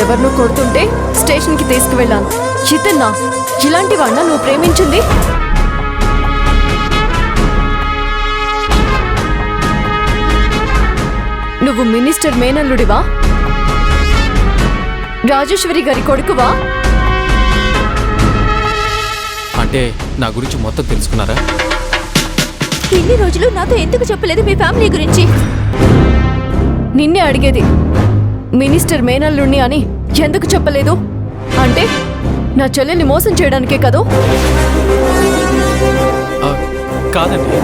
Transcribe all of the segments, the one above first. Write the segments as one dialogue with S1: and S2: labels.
S1: ఎవరినో కొడుతుంటే స్టేషన్కి తీసుకువెళ్ళాను. చితన్నా, ఇలాంటి వాడినా నువ్వు ప్రేమించింది? నువ్వు మినిస్టర్ మేనల్లుడివా? రాజేశ్వరి గారి కొడుకువా?
S2: అంటే నా గురించి మొత్తం తెలుసుకున్నారా?
S3: ఇన్ని రోజులు నాతో ఎందుకు చెప్పలేదు మీ ఫ్యామిలీ గురించి?
S1: నిన్నే అడిగేది. మినిస్టర్ మేనల్లుడిని అని ఎందుకు చెప్పలేదు? అంటే నా చెల్లెల్ని మోసం చేయడానికే కదూ?
S2: కాదండి,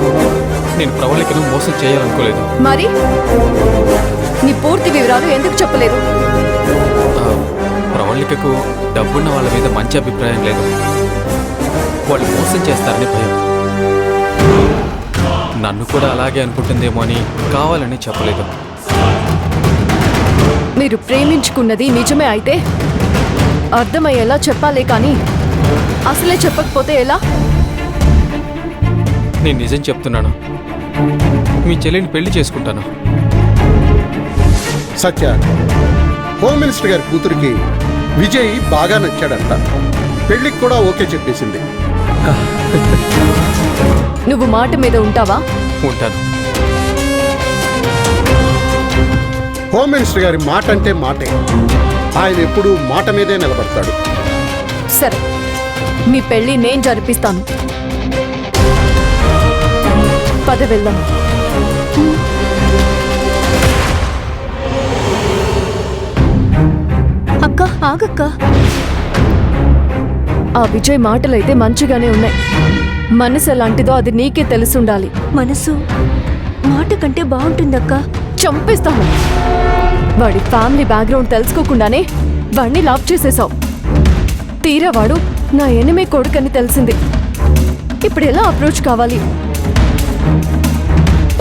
S2: నేను ప్రవళికను మోసం చేయాలనుకోలేదు.
S1: మరి నీ పూర్తి వివరాలు ఎందుకు చెప్పలేదు?
S2: ప్రవళికకు డబ్బున్న వాళ్ళ మీద మంచి అభిప్రాయం లేదు. వాళ్ళు మోసం చేస్తారని భయం. నన్ను కూడా అలాగే అనుకుంటుందేమో అని కావాలని చెప్పలేదు.
S1: మీరు ప్రేమించుకున్నది నిజమే అయితే అర్థమయ్యేలా చెప్పాలే కానీ అసలే చెప్పకపోతే ఎలా?
S2: నేను నిజం చెప్తున్నాను. మీ చెల్లిని పెళ్లి చేసుకుంటాను.
S4: సత్య, హోమ్ మినిస్టర్ గారి కూతురికి విజయ్ బాగా నచ్చాడంట. పెళ్లికి కూడా ఓకే చెప్పేసింది.
S1: నువ్వు మాట మీద ఉంటావా?
S2: ఉంటాను.
S4: హోమ్ మినిస్టర్ గారి మాట అంటే మాటే. ఆయన ఎప్పుడూ మాట మీదే నిలబడతాడు.
S1: సరే, మీ పెళ్లి నేను జరిపిస్తాను. పద వెళ్దాం.
S3: అక్క ఆగక్క.
S1: ఆ విజయ్ మాటలైతే మంచిగానే ఉన్నాయి. మనసు ఎలాంటిదో అది నీకే తెలుసుండాలి.
S3: మనసు మాట కంటే బాగుంటుందక్క.
S1: చంపేస్తాను. వాడి ఫ్యామిలీ బ్యాక్గ్రౌండ్ తెలుసుకోకుండానే వాడిని లవ్ చేసేసావు. తీరా వాడు నా ఎనిమే కొడుకని తెలిసింది. ఇప్పుడు ఎలా అప్రోచ్ కావాలి?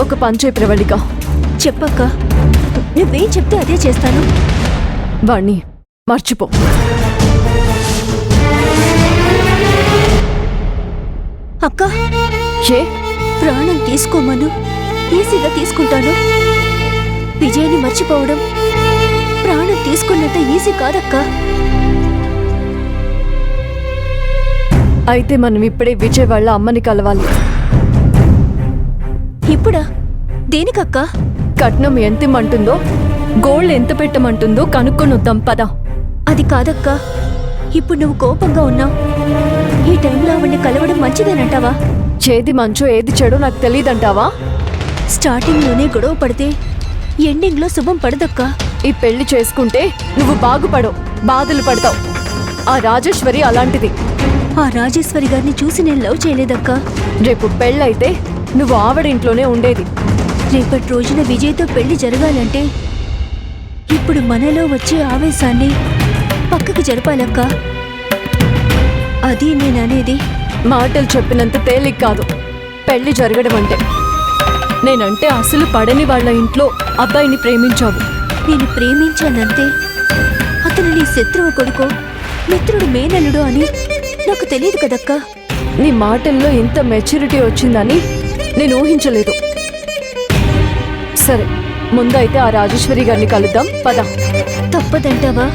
S1: ఒక పంచే ప్రవళిక.
S3: చెప్పక్క, నువ్వేం చెప్తే అదే చేస్తాను.
S1: వాణ్ణి మర్చిపో.
S3: అక్క,
S1: ఏ
S3: ప్రాణం తీసుకోమను, ఈజీగా తీసుకుంటాను. విజయ్ని మర్చిపోవడం ప్రాణం తీసుకున్నంత ఈజీ కాదక్క.
S1: అయితే మనం ఇప్పుడే విజయ్ వాళ్ళ అమ్మని కలవాలి.
S3: ఇప్పుడా? దేనికక్క?
S1: కట్నం ఎంత ఇమ్మంటుందో, గోల్డ్ ఎంత పెట్టమంటుందో కనుక్కొని వద్దాం పద.
S3: అది కాదక్క, ఇప్పుడు నువ్వు కోపంగా ఉన్నావు. ఈ టైంలో ఆవిడ్ని కలవడం మంచిదేనంటావా?
S1: ఏది మంచో ఏది చెడో నాకు తెలియదంటావా?
S3: స్టార్టింగ్లోనే గొడవ పడితే ఎండింగ్లో శుభం పడదక్క.
S1: ఈ పెళ్లి చేసుకుంటే నువ్వు బాగుపడవు, బాధలు పడతావు. ఆ రాజేశ్వరి అలాంటిది.
S3: ఆ రాజేశ్వరి గారిని చూసి నేను లవ్ చేయలేదక్క.
S1: రేపు పెళ్ళైతే నువ్వు ఆవిడ ఇంట్లోనే ఉండేది.
S3: రేపటి రోజున విజయ్తో పెళ్లి జరగాలంటే ఇప్పుడు మనలో వచ్చే ఆవేశాన్ని పక్కకి జరపాలక్క. అది నేననేది.
S1: మాటలు చెప్పినంత తేలిక కాదు పెళ్లి జరగడం అంటే. నేనంటే అసలు పడని వాళ్ళ ఇంట్లో అబ్బాయిని ప్రేమించావు.
S3: నేను ప్రేమించానంతే. అతను నీ శత్రువు కొడుకో మిత్రుడు మేనల్లుడు అని నాకు తెలియదు కదక్కా.
S1: నీ మాటల్లో ఇంత మెచ్యూరిటీ వచ్చిందని నేను ఊహించలేదు. సరే, ముందైతే ఆ రాజేశ్వరి గారిని కలుద్దాం పద.
S3: తప్పదంటావా?